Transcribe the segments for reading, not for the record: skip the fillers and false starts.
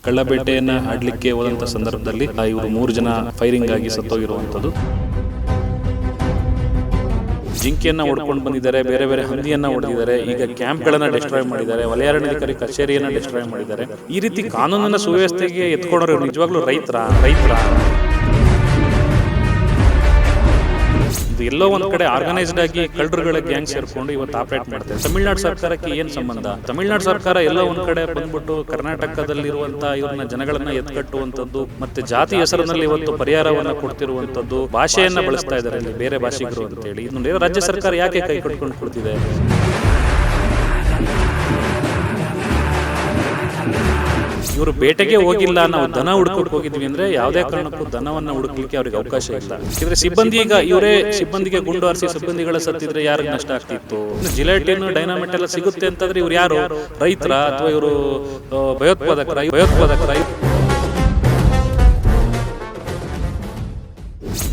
ಕಳ್ಳಬೇಟೆಯನ್ನು ಆಡಲಿಕ್ಕೆ ಹೋದಂಥ ಸಂದರ್ಭದಲ್ಲಿ ಇವರು 3 ಜನ ಫೈರಿಂಗ್ ಆಗಿ ಸತ್ತೋಗಿರುವಂಥದ್ದು. ಜಿಂಕೆಯನ್ನು ಹೊಡ್ಕೊಂಡು ಬಂದಿದ್ದಾರೆ, ಬೇರೆ ಬೇರೆ ಹಂದಿಯನ್ನು ಹೊಡೆದಿದ್ದಾರೆ, ಈಗ ಕ್ಯಾಂಪ್ಗಳನ್ನು ಡಿಸ್ಟ್ರಾಯ್ ಮಾಡಿದ್ದಾರೆ, ವಲಯಾರಣ್ಯಾಧಿಕಾರಿ ಕಚೇರಿಯನ್ನು ಡಿಸ್ಟ್ರಾಯ್ ಮಾಡಿದ್ದಾರೆ. ಈ ರೀತಿ ಕಾನೂನಿನ ಸುವ್ಯವಸ್ಥೆಗೆ ಎತ್ಕೊಂಡವರು ನಿಜವಾಗ್ಲೂ ರೈತರ ಇದು ಎಲ್ಲೋ ಒಂದ್ ಕಡೆ ಆರ್ಗನೈಸ್ಡ್ ಆಗಿ ಕಳ್ಳರುಗಳ ಗ್ಯಾಂಗ್ ಸೇರ್ಕೊಂಡು ಇವತ್ತು ಆಪರೇಟ್ ಮಾಡ್ತಾರೆ. ತಮಿಳುನಾಡು ಸರ್ಕಾರಕ್ಕೆ ಏನ್ ಸಂಬಂಧ? ತಮಿಳುನಾಡು ಸರ್ಕಾರ ಎಲ್ಲ ಒಂದ್ ಕಡೆ ಬಂದ್ಬಿಟ್ಟು ಕರ್ನಾಟಕದಲ್ಲಿರುವಂತ ಇವ್ರನ್ನ ಜನಗಳನ್ನ ಎತ್ಕಟ್ಟುವಂತದ್ದು ಮತ್ತೆ ಜಾತಿ ಹೆಸರಿನಲ್ಲಿ ಇವತ್ತು ಪರಿಹಾರವನ್ನ ಕೊಡ್ತಿರುವಂತದ್ದು, ಭಾಷೆಯನ್ನ ಬಳಸ್ತಾ ಇದ್ದಾರೆ ಇಲ್ಲಿ ಬೇರೆ ಭಾಷಿಗರು ಅಂತ ಹೇಳಿ. ಇನ್ನು ರಾಜ್ಯ ಸರ್ಕಾರ ಯಾಕೆ ಕೈ ಕಟ್ಕೊಂಡು ಕೊಡ್ತಿದೆ? ಇವರು ಬೇಟೆಗೆ ಹೋಗಿಲ್ಲ, ನಾವು ದನ ಹುಡುಕಕ್ಕೆ ಹೋಗಿದ್ವಿ ಅಂದ್ರೆ ಯಾವುದೇ ಕಾರಣಕ್ಕೂ ದನವನ್ನ ಹುಡುಕ್ಲಿಕ್ಕೆ ಅವ್ರಿಗೆ ಅವಕಾಶ ಇಲ್ಲ. ಯಾಕಂದ್ರೆ ಸಿಬ್ಬಂದಿ ಈಗ ಇವರೇ ಸಿಬ್ಬಂದಿಗೆ ಗುಂಡು ಹಾರಿಸಿ ಸಿಬ್ಬಂದಿಗಳ ಸತ್ತಿದ್ರೆ ಯಾರಿಗೆ ನಷ್ಟ ಆಗ್ತಿತ್ತು? ಜಿಲೆಟಿನ್ ಡೈನಾಮಿಟ್ ಎಲ್ಲ ಸಿಗುತ್ತೆ ಅಂತಂದ್ರೆ ಇವ್ರು ಯಾರು? ರೈತರ ಅಥವಾ ಇವರು ಭಯೋತ್ಪಾದಕರ?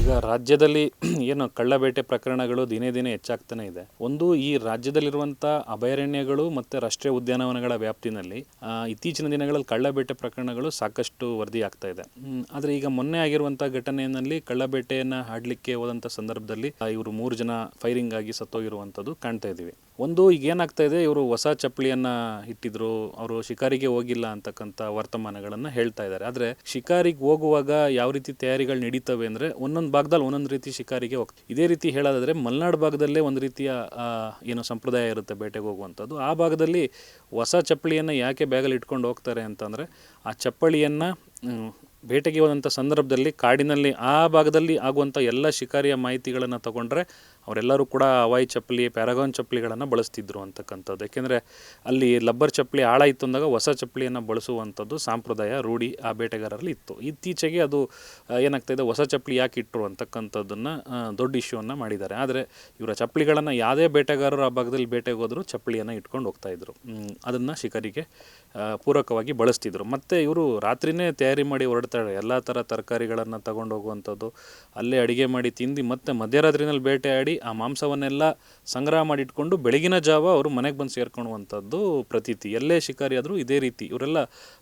ಈಗ ರಾಜ್ಯದಲ್ಲಿ ಏನು ಕಳ್ಳಬೇಟೆ ಪ್ರಕರಣಗಳು ದಿನೇ ದಿನೇ ಹೆಚ್ಚಾಗ್ತಾನೆ ಇದೆ. ಒಂದು, ಈ ರಾಜ್ಯದಲ್ಲಿರುವಂಥ ಅಭಯಾರಣ್ಯಗಳು ಮತ್ತು ರಾಷ್ಟ್ರೀಯ ಉದ್ಯಾನವನಗಳ ವ್ಯಾಪ್ತಿನಲ್ಲಿ ಇತ್ತೀಚಿನ ದಿನಗಳಲ್ಲಿ ಕಳ್ಳಬೇಟೆ ಪ್ರಕರಣಗಳು ಸಾಕಷ್ಟು ವರದಿ ಆಗ್ತಾ ಇದೆ. ಆದರೆ ಈಗ ಮೊನ್ನೆ ಆಗಿರುವಂಥ ಘಟನೆಯಲ್ಲಿ ಕಳ್ಳಬೇಟೆಯನ್ನು ಆಡಲಿಕ್ಕೆ ಹೋದಂಥ ಸಂದರ್ಭದಲ್ಲಿ ಇವರು 3 ಜನ ಫೈರಿಂಗ್ ಆಗಿ ಸತ್ತೋಗಿರುವಂಥದ್ದು ಕಾಣ್ತಾ ಇದ್ದೀವಿ. ಒಂದು, ಈಗ ಏನಾಗ್ತಾ ಇದೆ, ಇವರು ಹೊಸ ಚಪ್ಪಲಿಯನ್ನು ಇಟ್ಟಿದ್ರು, ಅವರು ಶಿಕಾರಿಗೆ ಹೋಗಿಲ್ಲ ಅಂತಕ್ಕಂಥ ವರ್ತಮಾನಗಳನ್ನು ಹೇಳ್ತಾ ಇದ್ದಾರೆ. ಆದರೆ ಶಿಕಾರಿಗೆ ಹೋಗುವಾಗ ಯಾವ ರೀತಿ ತಯಾರಿಗಳು ನಡೀತವೆ ಅಂದರೆ ಒಂದೊಂದು ಭಾಗದಲ್ಲಿ ಒಂದೊಂದು ರೀತಿ ಶಿಕಾರಿಗೆ ಹೋಗ್ತದೆ. ಇದೇ ರೀತಿ ಹೇಳೋದಾದರೆ ಮಲೆನಾಡು ಭಾಗದಲ್ಲೇ ಒಂದು ರೀತಿಯ ಏನು ಸಂಪ್ರದಾಯ ಇರುತ್ತೆ ಬೇಟೆಗೆ ಹೋಗುವಂಥದ್ದು. ಆ ಭಾಗದಲ್ಲಿ ಹೊಸ ಚಪ್ಪಲಿಯನ್ನು ಯಾಕೆ ಬ್ಯಾಗಲ್ಲಿ ಇಟ್ಕೊಂಡು ಹೋಗ್ತಾರೆ ಅಂತಂದರೆ ಆ ಚಪ್ಪಲಿಯನ್ನು ಬೇಟೆಗೆ ಹೋದಂಥ ಸಂದರ್ಭದಲ್ಲಿ ಕಾಡಿನಲ್ಲಿ ಆ ಭಾಗದಲ್ಲಿ ಆಗುವಂಥ ಎಲ್ಲ ಶಿಕಾರಿಯ ಮಾಹಿತಿಗಳನ್ನು ತಗೊಂಡ್ರೆ ಅವರೆಲ್ಲರೂ ಕೂಡ ಹವಾಯಿ ಚಪ್ಪಲಿ, ಪ್ಯಾರಾಗಾನ್ ಚಪ್ಪಲಿಗಳನ್ನು ಬಳಸ್ತಿದ್ರು ಅಂತಕ್ಕಂಥದ್ದು. ಯಾಕೆಂದರೆ ಅಲ್ಲಿ ಲಬ್ಬರ್ ಚಪ್ಪಲಿ ಹಾಳಾಯಿತು ಅಂದಾಗ ಹೊಸ ಚಪ್ಪಲಿಯನ್ನು ಬಳಸುವಂಥದ್ದು ಸಾಂಪ್ರದಾಯ ರೂಢಿ ಆ ಬೇಟೆಗಾರರಲ್ಲಿ ಇತ್ತು. ಇತ್ತೀಚೆಗೆ ಅದು ಏನಾಗ್ತಾಯಿದೆ, ಹೊಸ ಚಪ್ಪಲಿ ಯಾಕೆ ಇಟ್ಟರು ಅಂತಕ್ಕಂಥದ್ದನ್ನು ದೊಡ್ಡ ಇಶ್ಯೂವನ್ನು ಮಾಡಿದ್ದಾರೆ. ಆದರೆ ಇವರ ಚಪ್ಪಲಿಗಳನ್ನು ಯಾವುದೇ ಬೇಟೆಗಾರರು ಆ ಭಾಗದಲ್ಲಿ ಬೇಟೆಗೆ ಹೋದರೂ ಚಪ್ಪಲಿಯನ್ನು ಇಟ್ಕೊಂಡು ಹೋಗ್ತಾಯಿದ್ರು, ಅದನ್ನು ಶಿಕಾರಿಗೆ ಪೂರಕವಾಗಿ ಬಳಸ್ತಿದ್ರು. ಮತ್ತು ಇವರು ರಾತ್ರಿಯೇ ತಯಾರಿ ಮಾಡಿ ಹೊರಡ್ತಾರೆ, ಎಲ್ಲ ಥರ ತರಕಾರಿಗಳನ್ನು ತಗೊಂಡು ಹೋಗುವಂಥದ್ದು, ಅಲ್ಲೇ ಅಡುಗೆ ಮಾಡಿ ತಿಂದು ಮತ್ತೆ ಮಧ್ಯರಾತ್ರಿನಲ್ಲಿ ಬೇಟೆ ಆಡಿ ಆ ಮಾಂಸವನ್ನೆಲ್ಲ ಸಂಗ್ರಹ ಮಾಡಿಟ್ಕೊಂಡು ಬೆಳಗಿನ ಜಾವ ಅವರು ಮನೆಗೆ ಬಂದು ಸೇರ್ಕೊಳ್ಳುವಂಥದ್ದು ಪ್ರತೀತಿ. ಎಲ್ಲೇ ಶಿಕಾರಿ ಆದರೂ ಇದೇ ರೀತಿ. ಇವರೆಲ್ಲ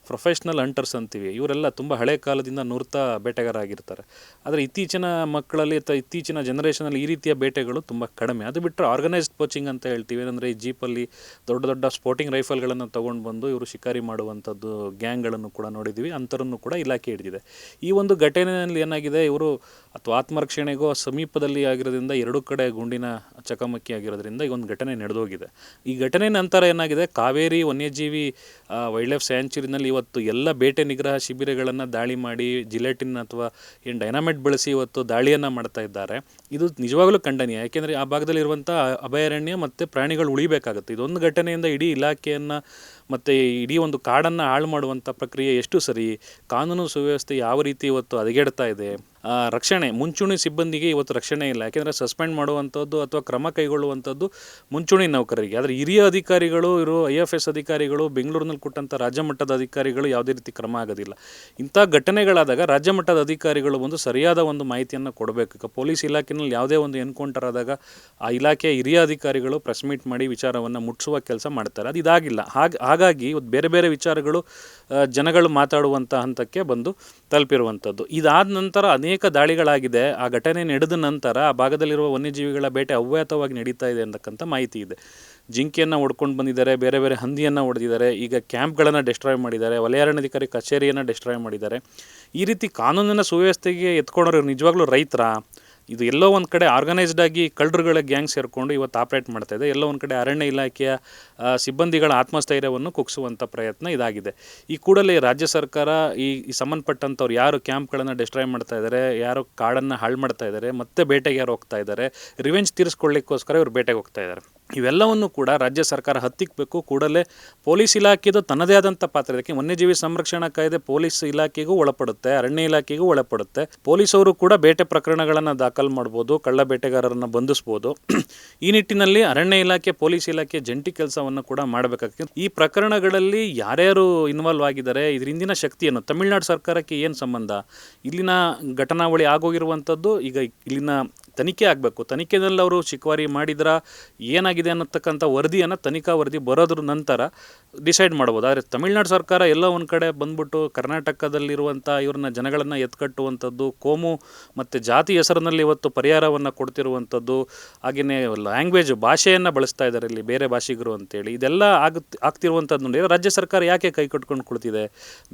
ಪ್ರೊಫೆಷ್ನಲ್ ಹಂಟರ್ಸ್ ಅಂತೀವಿ. ಇವರೆಲ್ಲ ತುಂಬ ಹಳೆ ಕಾಲದಿಂದ ನುರ್ತಾ ಬೇಟೆಗಾರ ಆಗಿರ್ತಾರೆ. ಆದರೆ ಇತ್ತೀಚಿನ ಮಕ್ಕಳಲ್ಲಿ ಅಥವಾ ಇತ್ತೀಚಿನ ಜನ್ರೇಷನಲ್ಲಿ ಈ ರೀತಿಯ ಬೇಟೆಗಳು ತುಂಬ ಕಡಿಮೆ. ಅದು ಬಿಟ್ಟರೆ ಆರ್ಗನೈಸ್ಡ್ ಪೋಚಿಂಗ್ ಅಂತ ಹೇಳ್ತೀವಿ. ಏನಂದರೆ ಈ ಜೀಪಲ್ಲಿ ದೊಡ್ಡ ದೊಡ್ಡ ಸ್ಪೋರ್ಟಿಂಗ್ ರೈಫಲ್ಗಳನ್ನು ತೊಗೊಂಡು ಬಂದು ಇವರು ಶಿಕಾರಿ ಮಾಡುವಂಥದ್ದು ಗ್ಯಾಂಗ್ಗಳನ್ನು ಕೂಡ ನೋಡಿದ್ದೀವಿ. ಅಂಥರನ್ನು ಕೂಡ ಇಲಾಖೆ ಹಿಡಿದಿದೆ. ಈ ಒಂದು ಘಟನೆಯಲ್ಲಿ ಏನಾಗಿದೆ, ಇವರು ಅಥವಾ ಆತ್ಮರಕ್ಷಣೆಗೂ ಸಮೀಪದಲ್ಲಿ ಆಗಿರೋದ್ರಿಂದ ಎರಡೂ ಕಡೆ ಗುಂಡಿನ ಚಕಮಕಿ ಆಗಿರೋದ್ರಿಂದ ಈ ಒಂದು ಘಟನೆ ನಡೆದೋಗಿದೆ. ಈ ಘಟನೆ ನಂತರ ಏನಾಗಿದೆ, ಕಾವೇರಿ ವನ್ಯಜೀವಿ ವೈಲ್ಡ್ ಲೈಫ್ ಸ್ಯಾಂಚುರಿನಲ್ಲಿ ಇವತ್ತು ಎಲ್ಲ ಬೇಟೆ ನಿಗ್ರಹ ಶಿಬಿರಗಳನ್ನು ದಾಳಿ ಮಾಡಿ ಜಿಲೆಟಿನ್ ಅಥವಾ ಏನು ಡೈನಾಮೈಟ್ ಬಳಸಿ ಇವತ್ತು ದಾಳಿಯನ್ನು ಮಾಡ್ತಾ ಇದ್ದಾರೆ. ಇದು ನಿಜವಾಗಲೂ ಖಂಡನೀಯ. ಯಾಕೆಂದರೆ ಆ ಭಾಗದಲ್ಲಿರುವಂಥ ಅಭಯಾರಣ್ಯ ಮತ್ತು ಪ್ರಾಣಿಗಳು ಉಳಿಬೇಕಾಗುತ್ತೆ. ಇದೊಂದು ಘಟನೆಯಿಂದ ಇಡೀ ಇಲಾಖೆಯನ್ನು ಮತ್ತು ಇಡೀ ಒಂದು ಕಾಡನ್ನು ಹಾಳು ಮಾಡುವಂಥ ಪ್ರಕ್ರಿಯೆ ಎಷ್ಟು ಸರಿ? ಕಾನೂನು ಸುವ್ಯವಸ್ಥೆ ಯಾವ ರೀತಿ ಇವತ್ತು ಹದಗೆಡ್ತಾ ಇದೆ? ರಕ್ಷಣೆ, ಮುಂಚೂಣಿ ಸಿಬ್ಬಂದಿಗೆ ಇವತ್ತು ರಕ್ಷಣೆ ಇಲ್ಲ. ಯಾಕೆಂದರೆ ಸಸ್ಪೆಂಡ್ ಮಾಡುವಂಥದ್ದು ಅಥವಾ ಕ್ರಮ ಕೈಗೊಳ್ಳುವಂಥದ್ದು ಮುಂಚೂಣಿ ನೌಕರರಿಗೆ. ಆದರೆ ಹಿರಿಯ ಅಧಿಕಾರಿಗಳು, ಇವರು IFS ಅಧಿಕಾರಿಗಳು, ಬೆಂಗಳೂರಿನಲ್ಲಿ ಕೊಟ್ಟಂಥ ರಾಜ್ಯ ಮಟ್ಟದ ಅಧಿಕಾರಿಗಳು ಯಾವುದೇ ರೀತಿ ಕ್ರಮ ಆಗೋದಿಲ್ಲ. ಇಂಥ ಘಟನೆಗಳಾದಾಗ ರಾಜ್ಯ ಮಟ್ಟದ ಅಧಿಕಾರಿಗಳು ಒಂದು ಸರಿಯಾದ ಒಂದು ಮಾಹಿತಿಯನ್ನು ಕೊಡಬೇಕು. ಈಗ ಪೊಲೀಸ್ ಇಲಾಖೆಯಲ್ಲಿ ಯಾವುದೇ ಒಂದು ಎನ್ಕೌಂಟರ್ ಆದಾಗ ಆ ಇಲಾಖೆಯ ಹಿರಿಯ ಅಧಿಕಾರಿಗಳು ಪ್ರೆಸ್ ಮೀಟ್ ಮಾಡಿ ವಿಚಾರವನ್ನು ಮುಟ್ಟಿಸುವ ಕೆಲಸ ಮಾಡ್ತಾರೆ. ಅದು ಇದಾಗಿಲ್ಲ. ಹಾಗಾಗಿ ಇವತ್ತು ಬೇರೆ ಬೇರೆ ವಿಚಾರಗಳು ಜನಗಳು ಮಾತಾಡುವಂಥ ಹಂತಕ್ಕೆ ಬಂದು ತಲುಪಿರುವಂಥದ್ದು. ಇದಾದ ನಂತರ ಅನೇಕ ದಾಳಿಗಳಾಗಿದೆ. ಆ ಘಟನೆ ನಡೆದ ನಂತರ ಆ ಭಾಗದಲ್ಲಿರುವ ವನ್ಯಜೀವಿಗಳ ಬೇಟೆ ಅವ್ಯಾತವಾಗಿ ನಡೀತಾ ಇದೆ ಅಂತಕ್ಕಂಥ ಮಾಹಿತಿ ಇದೆ. ಜಿಂಕೆಯನ್ನು ಹೊಡ್ಕೊಂಡು ಬಂದಿದ್ದಾರೆ, ಬೇರೆ ಬೇರೆ ಹಂದಿಯನ್ನು ಹೊಡೆದಿದ್ದಾರೆ, ಈಗ ಕ್ಯಾಂಪ್ಗಳನ್ನು ಡಿಸ್ಟ್ರಾಯ್ ಮಾಡಿದ್ದಾರೆ, ವಲಯಾರಣ್ಯಾಧಿಕಾರಿ ಕಚೇರಿಯನ್ನು ಡಿಸ್ಟ್ರಾಯ್ ಮಾಡಿದ್ದಾರೆ. ಈ ರೀತಿ ಕಾನೂನಿನ ಸುವ್ಯವಸ್ಥೆಗೆ ಎತ್ಕೊಂಡವರು ನಿಜವಾಗ್ಲೂ ರೈತರ? ಇದು ಎಲ್ಲೋ ಒಂದು ಕಡೆ ಆರ್ಗನೈಸ್ಡ್ ಆಗಿ ಕಳ್ಳರುಗಳ ಗ್ಯಾಂಗ್ ಸೇರಿಕೊಂಡು ಇವತ್ತು ಆಪರೇಟ್ ಮಾಡ್ತಾ ಇದೆ. ಎಲ್ಲೋ ಒಂದು ಕಡೆ ಅರಣ್ಯ ಇಲಾಖೆಯ ಸಿಬ್ಬಂದಿಗಳ ಆತ್ಮಸ್ಥೈರ್ಯವನ್ನು ಕುಗ್ಸುವಂಥ ಪ್ರಯತ್ನ ಇದಾಗಿದೆ. ಈ ಕೂಡಲೇ ರಾಜ್ಯ ಸರ್ಕಾರ ಈ ಸಂಬಂಧಪಟ್ಟಂಥವ್ರು ಯಾರು ಕ್ಯಾಂಪ್ಗಳನ್ನು ಡಿಸ್ಟ್ರಾಯ್ ಮಾಡ್ತಾ ಇದ್ದಾರೆ, ಯಾರು ಕಾಡನ್ನು ಹಾಳು ಮಾಡ್ತಾ ಇದ್ದಾರೆ, ಮತ್ತೆ ಬೇಟೆಗೆ ಯಾರು ಹೋಗ್ತಾ ಇದ್ದಾರೆ, ರಿವೆಂಜ್ ತೀರಿಸ್ಕೊಳ್ಳಿಕ್ಕೋಸ್ಕರ ಇವರು ಬೇಟೆಗೆ ಹೋಗ್ತಾ ಇದ್ದಾರೆ, ಇವೆಲ್ಲವನ್ನು ಕೂಡ ರಾಜ್ಯ ಸರ್ಕಾರ ಹತ್ತಿಕ್ಕಬೇಕು. ಕೂಡಲೇ ಪೊಲೀಸ್ ಇಲಾಖೆದು ತನ್ನದೇ ಆದಂಥ ಪಾತ್ರ ಇದೆ. ವನ್ಯಜೀವಿ ಸಂರಕ್ಷಣಾ ಕಾಯ್ದೆ ಪೊಲೀಸ್ ಇಲಾಖೆಗೂ ಒಳಪಡುತ್ತೆ, ಅರಣ್ಯ ಇಲಾಖೆಗೂ ಒಳಪಡುತ್ತೆ. ಪೊಲೀಸವರು ಕೂಡ ಬೇಟೆ ಪ್ರಕರಣಗಳನ್ನು ದಾಖಲು ಮಾಡ್ಬೋದು, ಕಳ್ಳ ಬೇಟೆಗಾರರನ್ನು ಬಂಧಿಸ್ಬೋದು. ಈ ನಿಟ್ಟಿನಲ್ಲಿ ಅರಣ್ಯ ಇಲಾಖೆ, ಪೊಲೀಸ್ ಇಲಾಖೆ ಜಂಟಿ ಕೆಲಸವನ್ನು ಕೂಡ ಮಾಡಬೇಕಾಗ್ತದೆ. ಈ ಪ್ರಕರಣಗಳಲ್ಲಿ ಯಾರ್ಯಾರು ಇನ್ವಾಲ್ವ್ ಆಗಿದ್ದಾರೆ, ಇದ್ರ ಹಿಂದಿನ ಶಕ್ತಿಯನ್ನು ತಮಿಳುನಾಡು ಸರ್ಕಾರಕ್ಕೆ ಏನು ಸಂಬಂಧ? ಇಲ್ಲಿನ ಘಟನಾವಳಿ ಆಗೋಗಿರುವಂಥದ್ದು ಈಗ ಇಲ್ಲಿನ ತನಿಖೆ ಆಗಬೇಕು. ತನಿಖೆಯಲ್ಲಿ ಅವರು ಶಿಕಾರಿ ಮಾಡಿದ್ರಾ, ಏನಾಗಿದೆ ಅನ್ನತಕ್ಕಂಥ ವರದಿಯನ್ನು, ತನಿಖಾ ವರದಿ ಬರೋದ್ರ ನಂತರ ಡಿಸೈಡ್ ಮಾಡ್ಬೋದು. ಆದರೆ ತಮಿಳ್ನಾಡು ಸರ್ಕಾರ ಎಲ್ಲ ಒಂದು ಕಡೆ ಬಂದ್ಬಿಟ್ಟು ಕರ್ನಾಟಕದಲ್ಲಿರುವಂಥ ಇವ್ರನ್ನ ಜನಗಳನ್ನು ಎತ್ಕಟ್ಟುವಂಥದ್ದು, ಕೋಮು ಮತ್ತು ಜಾತಿ ಹೆಸರಿನಲ್ಲಿ ಇವತ್ತು ಪರಿಹಾರವನ್ನು ಕೊಡ್ತಿರುವಂಥದ್ದು, ಹಾಗೆಯೇ ಲ್ಯಾಂಗ್ವೇಜ್ ಭಾಷೆಯನ್ನು ಬಳಸ್ತಾ ಇದ್ದಾರೆ ಇಲ್ಲಿ ಬೇರೆ ಭಾಷಿಗರು ಅಂತೇಳಿ, ಇದೆಲ್ಲ ಆಗ್ತಿರುವಂಥದ್ದು ನೋಡಿ ರಾಜ್ಯ ಸರ್ಕಾರ ಯಾಕೆ ಕೈ ಕಟ್ಕೊಂಡು ಕುಳಿತಿದೆ,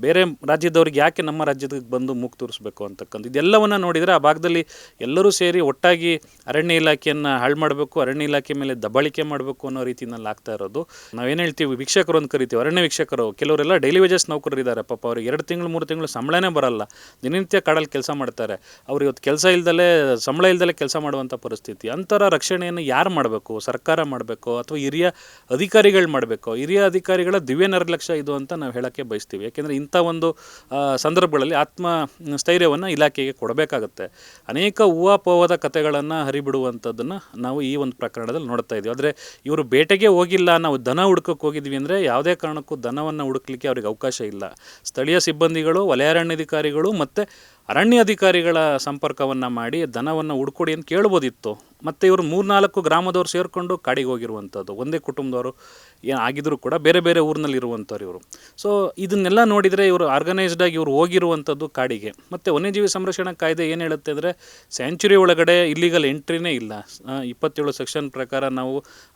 ಬೇರೆ ರಾಜ್ಯದವ್ರಿಗೆ ಯಾಕೆ ನಮ್ಮ ರಾಜ್ಯಕ್ಕೆ ಬಂದು ಮೂಗು ತೋರಿಸ್ಬೇಕು ಅಂತಕ್ಕಂಥ ಇದೆಲ್ಲವನ್ನು ನೋಡಿದರೆ ಆ ಭಾಗದಲ್ಲಿ ಎಲ್ಲರೂ ಸೇರಿ ಒಟ್ಟಾಗಿ ಅರಣ್ಯ ಇಲಾಖೆಯನ್ನು ಹಾಳು ಮಾಡಬೇಕು, ಅರಣ್ಯ ಇಲಾಖೆ ಮೇಲೆ ದಬ್ಬಾಳಿಕೆ ಮಾಡಬೇಕು ಅನ್ನೋ ರೀತಿಯಲ್ಲಿ ಆಗ್ತಾ ಇರೋದು. ನಾವೇನು ಹೇಳ್ತೀವಿ, ವೀಕ್ಷಕರು ಅಂತ ಕರಿತೀವಿ, ಅರಣ್ಯ ವೀಕ್ಷಕರು. ಕೆಲವರೆಲ್ಲ ಡೈಲಿ ವೇಜಸ್ ನೌಕರರು ಇದ್ದಾರೆ, ಪಾಪ ಅವ್ರಿಗೆ 2 ತಿಂಗಳು 3 ತಿಂಗಳು ಸಂಬಳನೇ ಬರಲ್ಲ, ದಿನನಿತ್ಯ ಕಾಡಲ್ಲಿ ಕೆಲಸ ಮಾಡ್ತಾರೆ. ಅವ್ರು ಇವತ್ತು ಕೆಲಸ ಇಲ್ದಲೇ, ಸಂಬಳ ಇಲ್ದಲೇ ಕೆಲಸ ಮಾಡುವಂಥ ಪರಿಸ್ಥಿತಿ. ಅಂಥರ ರಕ್ಷಣೆಯನ್ನು ಯಾರು ಮಾಡಬೇಕು? ಸರ್ಕಾರ ಮಾಡಬೇಕು ಅಥವಾ ಹಿರಿಯ ಅಧಿಕಾರಿಗಳು ಮಾಡಬೇಕು? ಹಿರಿಯ ಅಧಿಕಾರಿಗಳ ದಿವ್ಯ ನಿರ್ಲಕ್ಷ್ಯ ಇದು ಅಂತ ನಾವು ಹೇಳೋಕ್ಕೆ ಬಯಸ್ತೀವಿ. ಯಾಕೆಂದರೆ ಇಂಥ ಒಂದು ಸಂದರ್ಭಗಳಲ್ಲಿ ಆತ್ಮಸ್ಥೈರ್ಯವನ್ನು ಇಲಾಖೆಗೆ ಕೊಡಬೇಕಾಗತ್ತೆ. ಅನೇಕ ಊಹಾಪೋಹದ ಕಥೆಗಳನ್ನು ಹರಿಬಿಡುವಂಥದ್ದನ್ನು ನಾವು ಈ ಒಂದು ಪ್ರಕರಣದಲ್ಲಿ ನೋಡ್ತಾ ಇದ್ದೀವಿ. ಆದರೆ ಇವರು ಬೇಟೆಗೆ ಹೋಗಿಲ್ಲ, ನಾವು ದನ ಹುಡ್ಕೋಕ್ಕೆ ಹೋಗಿದ್ವಿ ಅಂದರೆ ಯಾವುದೇ ಕಾರಣಕ್ಕೂ ದನವನ್ನು ಹುಡುಕ್ಲಿಕ್ಕೆ ಅವ್ರಿಗೆ ಅವಕಾಶ ಇಲ್ಲ. ಸ್ಥಳೀಯ ಸಿಬ್ಬಂದಿಗಳು, ವಲಯಾರಣ್ಯಾಧಿಕಾರಿಗಳು ಮತ್ತು ಅರಣ್ಯ ಅಧಿಕಾರಿಗಳ ಸಂಪರ್ಕವನ್ನು ಮಾಡಿ ದನವನ್ನು ಹುಡ್ಕೊಡಿ ಅಂತ ಕೇಳ್ಬೋದಿತ್ತು. ಮತ್ತು ಇವರು 3-4 ಗ್ರಾಮದವ್ರು ಸೇರಿಕೊಂಡು ಕಾಡಿಗೆ ಹೋಗಿರುವಂಥದ್ದು, ಒಂದೇ ಕುಟುಂಬದವರು ಏನು ಆಗಿದ್ರು ಕೂಡ ಬೇರೆ ಬೇರೆ ಊರಿನಲ್ಲಿರುವಂಥವ್ರು ಇವರು. ಸೊ ಇದನ್ನೆಲ್ಲ ನೋಡಿದರೆ ಇವರು ಆರ್ಗನೈಸ್ಡಾಗಿ ಇವರು ಹೋಗಿರುವಂಥದ್ದು ಕಾಡಿಗೆ. ಮತ್ತು ವನ್ಯಜೀವಿ ಸಂರಕ್ಷಣಾ ಕಾಯ್ದೆ ಏನು ಹೇಳುತ್ತೆ ಅಂದರೆ, ಸ್ಯಾಂಚುರಿ ಒಳಗಡೆ ಇಲ್ಲಿಗಲ್ ಎಂಟ್ರಿನೇ ಇಲ್ಲ. 27 ಸೆಕ್ಷನ್ ಪ್ರಕಾರ ನಾವು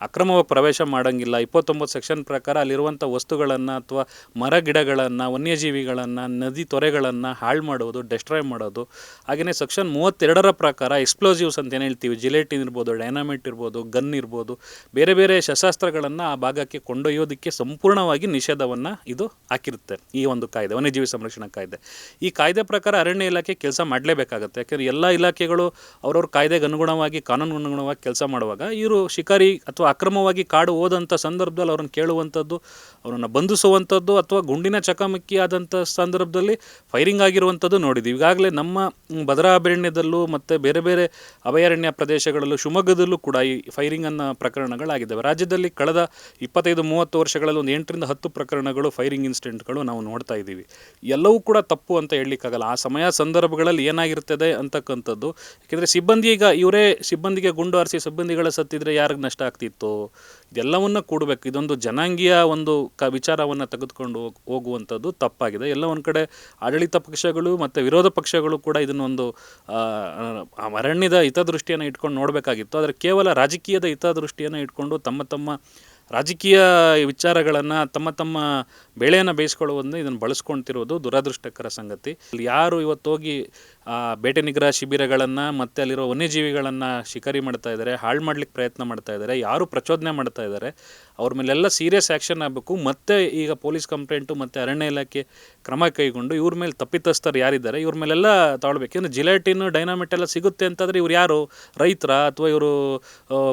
ಅಕ್ರಮವಾಗಿ ಪ್ರವೇಶ ಮಾಡೋಂಗಿಲ್ಲ. 29 ಸೆಕ್ಷನ್ ಪ್ರಕಾರ ಅಲ್ಲಿರುವಂಥ ವಸ್ತುಗಳನ್ನು ಅಥವಾ ಮರ ಗಿಡಗಳನ್ನು, ವನ್ಯಜೀವಿಗಳನ್ನು, ನದಿ ತೊರೆಗಳನ್ನು ಹಾಳು ಮಾಡೋದು, ಡೆಸ್ಟ್ರಾಯ್ ಮಾಡೋದು. ಹಾಗೆಯೇ ಸೆಕ್ಷನ್ 32ರ ಪ್ರಕಾರ ಎಕ್ಸ್ಪ್ಲೋಸಿವ್ಸ್ ಅಂತ ಏನು ಹೇಳ್ತೀವಿ, ಜಿಲೆಟಿನ್ ಇರ್ಬೋದು, ಡೈನಾಮೈಟ್ ಇರ್ಬೋದು, ಗನ್ ಇರ್ಬೋದು, ಬೇರೆ ಬೇರೆ ಶಸ್ತ್ರಾಸ್ತ್ರಗಳನ್ನು ಆ ಭಾಗಕ್ಕೆ ಕೊಂಡೊಯ್ಯೋದಕ್ಕೆ ಸಂಪೂರ್ಣವಾಗಿ ನಿಷೇಧವನ್ನು ಇದು ಹಾಕಿರುತ್ತೆ ಈ ಒಂದು ಕಾಯ್ದೆ, ವನ್ಯಜೀವಿ ಸಂರಕ್ಷಣಾ ಕಾಯ್ದೆ. ಈ ಕಾಯ್ದೆ ಪ್ರಕಾರ ಅರಣ್ಯ ಇಲಾಖೆ ಕೆಲಸ ಮಾಡಲೇಬೇಕಾಗುತ್ತೆ. ಯಾಕೆಂದರೆ ಎಲ್ಲ ಇಲಾಖೆಗಳು ಅವ್ರವ್ರ ಕಾಯ್ದೆಗೆ ಅನುಗುಣವಾಗಿ, ಕಾನೂನು ಅನುಗುಣವಾಗಿ ಕೆಲಸ ಮಾಡುವಾಗ ಇವರು ಶಿಕಾರಿ ಅಥವಾ ಅಕ್ರಮವಾಗಿ ಕಾಡು ಹೋದಂಥ ಸಂದರ್ಭದಲ್ಲಿ ಅವ್ರನ್ನ ಕೇಳುವಂಥದ್ದು, ಅವರನ್ನು ಬಂಧಿಸುವಂಥದ್ದು ಅಥವಾ ಗುಂಡಿನ ಚಕಮಕಿ ಆದಂಥ ಸಂದರ್ಭದಲ್ಲಿ ಫೈರಿಂಗ್ ಆಗಿರುವಂಥದ್ದು ನೋಡಿದ್ದೀವಿ. ಈಗಾಗಲೇ ನಮ್ಮ ಭದ್ರಾ ಅಭಯಾರಣ್ಯದಲ್ಲೂ ಮತ್ತು ಬೇರೆ ಬೇರೆ ಅಭಯಾರಣ್ಯ ಪ್ರದೇಶಗಳಲ್ಲೂ, ಶಿವಮೊಗ್ಗದಲ್ಲೂ ಕೂಡ ಈ ಫೈರಿಂಗ್ ಅನ್ನೋ ಪ್ರಕರಣಗಳಾಗಿದ್ದಾವೆ. ರಾಜ್ಯದಲ್ಲಿ ಕಳೆದ 25-30 ವರ್ಷಗಳಲ್ಲಿ ಒಂದು 8-10 ಪ್ರಕರಣಗಳು, ಫೈರಿಂಗ್ ಇನ್ಸಿಡೆಂಟ್ಗಳು ನಾವು ನೋಡ್ತಾ ಇದ್ದೀವಿ. ಎಲ್ಲವೂ ಕೂಡ ತಪ್ಪು ಅಂತ ಹೇಳಲಿಕ್ಕಾಗಲ್ಲ. ಆ ಸಮಯ ಸಂದರ್ಭಗಳಲ್ಲಿ ಏನಾಗಿರ್ತದೆ ಅಂತಕ್ಕಂಥದ್ದು. ಯಾಕೆಂದರೆ ಈಗ ಇವರೇ ಸಿಬ್ಬಂದಿಗೆ ಗುಂಡು ಹಾರಿಸಿ ಸಿಬ್ಬಂದಿಗಳ ಸತ್ತಿದ್ರೆ ಯಾರಿಗೆ ನಷ್ಟ ಆಗ್ತಿತ್ತು? ಇದೆಲ್ಲವನ್ನು ಕೂಡಬೇಕು. ಇದೊಂದು ಜನಾಂಗೀಯ ಒಂದು ವಿಚಾರವನ್ನು ತೆಗೆದುಕೊಂಡು ಹೋಗುವಂಥದ್ದು ತಪ್ಪಾಗಿದೆ. ಎಲ್ಲ ಒಂದು ಕಡೆ ಆಡಳಿತ ಪಕ್ಷಗಳು ಮತ್ತು ವಿರೋಧ ಪಕ್ಷಗಳು ಕೂಡ ಇದನ್ನೊಂದು ಅರಣ್ಯದ ಹಿತದೃಷ್ಟಿಯನ್ನು ಇಟ್ಕೊಂಡು ನೋಡಬೇಕಾಗಿತ್ತು. ಆದರೆ ಕೇವಲ ರಾಜಕೀಯದ ಹಿತದೃಷ್ಟಿಯನ್ನು ಇಟ್ಕೊಂಡು ತಮ್ಮ ರಾಜಕೀಯ ವಿಚಾರಗಳನ್ನು, ತಮ್ಮ ಬೆಳೆಯನ್ನು ಬೇಯಿಸ್ಕೊಳ್ಳುವುದನ್ನು ಇದನ್ನು ಬಳಸ್ಕೊಳ್ತಿರೋದು ದುರದೃಷ್ಟಕರ ಸಂಗತಿ. ಇಲ್ಲಿ ಯಾರು ಇವತ್ತು ಹೋಗಿ ಬೇಟೆ ನಿಗ್ರಹ ಶಿಬಿರಗಳನ್ನು ಮತ್ತು ಅಲ್ಲಿರೋ ವನ್ಯಜೀವಿಗಳನ್ನು ಶಿಕಾರಿ ಮಾಡ್ತಾ ಇದ್ದಾರೆ, ಹಾಳು ಮಾಡ್ಲಿಕ್ಕೆ ಪ್ರಯತ್ನ ಮಾಡ್ತಾ ಇದ್ದಾರೆ, ಯಾರು ಪ್ರಚೋದನೆ ಮಾಡ್ತಾ ಇದ್ದಾರೆ, ಅವ್ರ ಮೇಲೆಲ್ಲ ಸೀರಿಯಸ್ ಆ್ಯಕ್ಷನ್ ಆಗಬೇಕು. ಮತ್ತು ಈಗ ಪೊಲೀಸ್ ಕಂಪ್ಲೇಂಟು ಮತ್ತು ಅರಣ್ಯ ಇಲಾಖೆ ಕ್ರಮ ಕೈಗೊಂಡು ಇವ್ರ ಮೇಲೆ ತಪ್ಪಿತಸ್ಥರು ಯಾರಿದ್ದಾರೆ ಇವ್ರ ಮೇಲೆಲ್ಲ ತಗೊಳ್ಬೇಕು. ಇನ್ನು ಜಿಲೆಟಿನ್, ಡೈನಾಮಿಟ್ ಎಲ್ಲ ಸಿಗುತ್ತೆ ಅಂತಂದರೆ ಇವ್ರು ಯಾರು, ರೈತರ ಅಥವಾ ಇವರು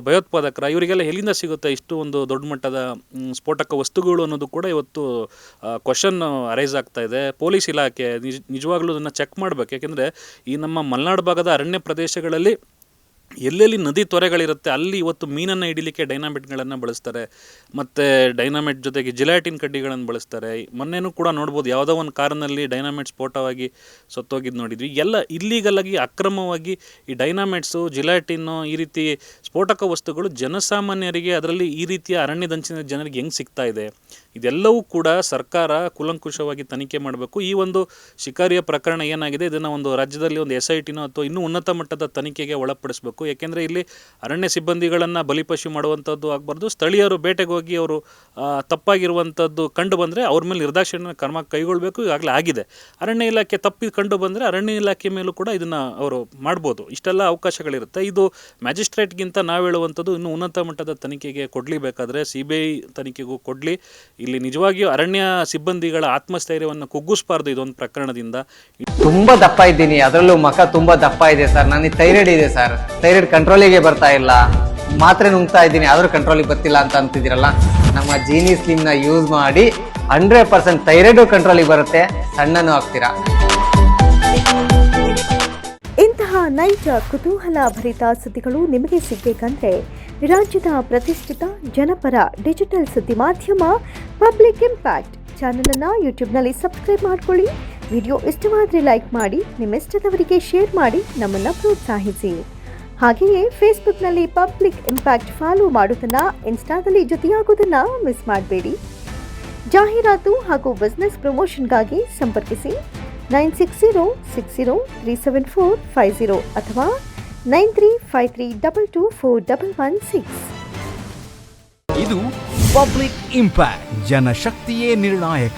ಭಯೋತ್ಪಾದಕರ? ಇವರಿಗೆಲ್ಲ ಎಲ್ಲಿಂದ ಸಿಗುತ್ತೆ ಇಷ್ಟು ಒಂದು ದೊಡ್ಡ ಮಟ್ಟದ ಸ್ಫೋಟಕ ವಸ್ತುಗಳು ಅನ್ನೋದು ಕೂಡ ಇವತ್ತು ಕ್ವಶನ್ ಅರೈಸ್ ಆಗ್ತಾ ಇದೆ. ಪೊಲೀಸ್ ಇಲಾಖೆ ನಿಜವಾಗ್ಲೂ ಅದನ್ನು ಚೆಕ್ ಮಾಡಬೇಕು. ಯಾಕೆಂದರೆ ಈ ನಮ್ಮ ಮಲೆನಾಡು ಭಾಗದ ಅರಣ್ಯ ಪ್ರದೇಶಗಳಲ್ಲಿ ಎಲ್ಲೆಲ್ಲಿ ನದಿ ತೊರೆಗಳಿರುತ್ತೆ ಅಲ್ಲಿ ಇವತ್ತು ಮೀನನ್ನು ಹಿಡಿಲಿಕ್ಕೆ ಡೈನಾಮಿಟ್ಗಳನ್ನು ಬಳಸ್ತಾರೆ, ಮತ್ತು ಡೈನಾಮಿಟ್ ಜೊತೆಗೆ ಜಿಲಾಟಿನ್ ಕಡ್ಡಿಗಳನ್ನು ಬಳಸ್ತಾರೆ. ಮೊನ್ನೆನೂ ಕೂಡ ನೋಡ್ಬೋದು, ಯಾವುದೋ ಒಂದು ಕಾರಿನಲ್ಲಿ ಡೈನಾಮಿಟ್ ಸ್ಫೋಟವಾಗಿ ಸತ್ತೋಗಿದ್ದು ನೋಡಿದ್ವಿ. ಎಲ್ಲ ಇಲ್ಲೀಗಲಾಗಿ ಅಕ್ರಮವಾಗಿ ಈ ಡೈನಾಮಿಟ್ಸು, ಜಿಲಾಟಿನ್ನು, ಈ ರೀತಿ ಸ್ಫೋಟಕ ವಸ್ತುಗಳು ಜನಸಾಮಾನ್ಯರಿಗೆ, ಅದರಲ್ಲಿ ಈ ರೀತಿಯ ಅರಣ್ಯದಂಚಿನ ಜನರಿಗೆ ಹೆಂಗೆ ಸಿಗ್ತಾ ಇದೆ, ಇದೆಲ್ಲವೂ ಕೂಡ ಸರ್ಕಾರ ಕೂಲಂಕುಷವಾಗಿ ತನಿಖೆ ಮಾಡಬೇಕು. ಈ ಒಂದು ಶಿಕಾರಿಯ ಪ್ರಕರಣ ಏನಾಗಿದೆ ಇದನ್ನು ಒಂದು ರಾಜ್ಯದಲ್ಲಿ ಒಂದು SITನೋ ಅಥವಾ ಇನ್ನೂ ಉನ್ನತ ಮಟ್ಟದ ತನಿಖೆಗೆ ಒಳಪಡಿಸಬೇಕು. ಯಾಕೆಂದರೆ ಇಲ್ಲಿ ಅರಣ್ಯ ಸಿಬ್ಬಂದಿಗಳನ್ನು ಬಲಿಪಶು ಮಾಡುವಂಥದ್ದು ಆಗಬಾರ್ದು. ಸ್ಥಳೀಯರು ಬೇಟೆಗೆ ಹೋಗಿ ಅವರು ತಪ್ಪಾಗಿರುವಂಥದ್ದು ಕಂಡು ಬಂದರೆ ಅವ್ರ ಮೇಲೆ ನಿರ್ದಾಕ್ಷಿಣ್ಯ ಕ್ರಮ ಕೈಗೊಳ್ಳಬೇಕು. ಈಗಾಗಲೇ ಆಗಿದೆ. ಅರಣ್ಯ ಇಲಾಖೆ ತಪ್ಪಿ ಕಂಡು ಬಂದರೆ ಅರಣ್ಯ ಇಲಾಖೆ ಮೇಲೂ ಕೂಡ ಇದನ್ನು ಅವರು ಮಾಡ್ಬೋದು. ಇಷ್ಟೆಲ್ಲ ಅವಕಾಶಗಳಿರುತ್ತೆ. ಇದು ಮ್ಯಾಜಿಸ್ಟ್ರೇಟ್ಗಿಂತ ನಾವು ಹೇಳುವಂಥದ್ದು ಇನ್ನೂ ಉನ್ನತ ಮಟ್ಟದ ತನಿಖೆಗೆ ಕೊಡಲಿಬೇಕಾದ್ರೆ CBI ತನಿಖೆಗೂ ಕೊಡಲಿ. ಇಲ್ಲಿ ನಿಜವಾಗಿಯೂ ಅರಣ್ಯ ಸಿಬ್ಬಂದಿಗಳ ಆತ್ಮಸ್ಥೈರ್ಯವನ್ನು ಕುಗ್ಗಿಸಬಾರ್ದು ಇದೊಂದು ಪ್ರಕರಣದಿಂದ. ತುಂಬಾ ದಪ್ಪ ಇದ್ದೀನಿ, ಅದರಲ್ಲೂ ಮಖ ತುಂಬಾ ದಪ್ಪ ಇದೆ ಸರ್. ನನಗೆ ಥೈರಾಯ್ಡ್ ಇದೆ ಸರ್, ಥೈರಾಯ್ಡ್ ಕಂಟ್ರೋಲಿಗೆ ಬರ್ತಾ ಇಲ್ಲ. ಮಾತ್ರೆ ನುಂಗ್ತಾ ಇದ್ದೀನಿ ಆದ್ರೂ ಕಂಟ್ರೋಲಿಗೆ ಬರ್ತಿಲ್ಲ ಅಂತ ಅಂತಿದ್ದೀರಲ್ಲ, ನಮ್ಮ ಜೀನಿ ಸ್ಲಿಮ್ ನ ಯೂಸ್ ಮಾಡಿ 100% ಥೈರಾಯ್ಡ್ ಕಂಟ್ರೋಲಿಗೆ ಬರುತ್ತೆ, ಸಣ್ಣನೂ ಆಗ್ತೀರಾ. ಇಂತಹ ನೈಜ ಕುತೂಹಲ ಭರಿತ ಸುದ್ದಿಗಳು ನಿಮಗೆ ಸಿಗಬೇಕಂದ್ರೆ ರಾಜ್ಯದ ಪ್ರತಿಷ್ಠಿತ ಜನಪರ ಡಿಜಿಟಲ್ ಸುದ್ದಿ ಮಾಧ್ಯಮ ಪಬ್ಲಿಕ್ ಇಂಪ್ಯಾಕ್ಟ್ ಚಾನಲನ್ನು ಯೂಟ್ಯೂಬ್ನಲ್ಲಿ ಸಬ್ಸ್ಕ್ರೈಬ್ ಮಾಡ್ಕೊಳ್ಳಿ. ವಿಡಿಯೋ ಇಷ್ಟವಾದರೆ ಲೈಕ್ ಮಾಡಿ, ನಿಮ್ಮ ಇಷ್ಟದವರಿಗೆ ಶೇರ್ ಮಾಡಿ ನಮ್ಮನ್ನು ಪ್ರೋತ್ಸಾಹಿಸಿ. ಹಾಗೆಯೇ ಫೇಸ್ಬುಕ್ನಲ್ಲಿ ಪಬ್ಲಿಕ್ ಇಂಪ್ಯಾಕ್ಟ್ ಫಾಲೋ ಮಾಡೋದನ್ನ, ಇನ್ಸ್ಟಾದಲ್ಲಿ ಜೊತೆಯಾಗೋದನ್ನ ಮಿಸ್ ಮಾಡಬೇಡಿ. ಜಾಹೀರಾತು ಹಾಗೂ ಬಿಸ್ನೆಸ್ ಪ್ರಮೋಷನ್ಗಾಗಿ ಸಂಪರ್ಕಿಸಿ 9606037450 ಅಥವಾ 9353224116. ಇದು ಪಬ್ಲಿಕ್ ಇಂಪ್ಯಾಕ್ಟ್, ಜನಶಕ್ತಿಯೇ ನಿರ್ಣಾಯಕ.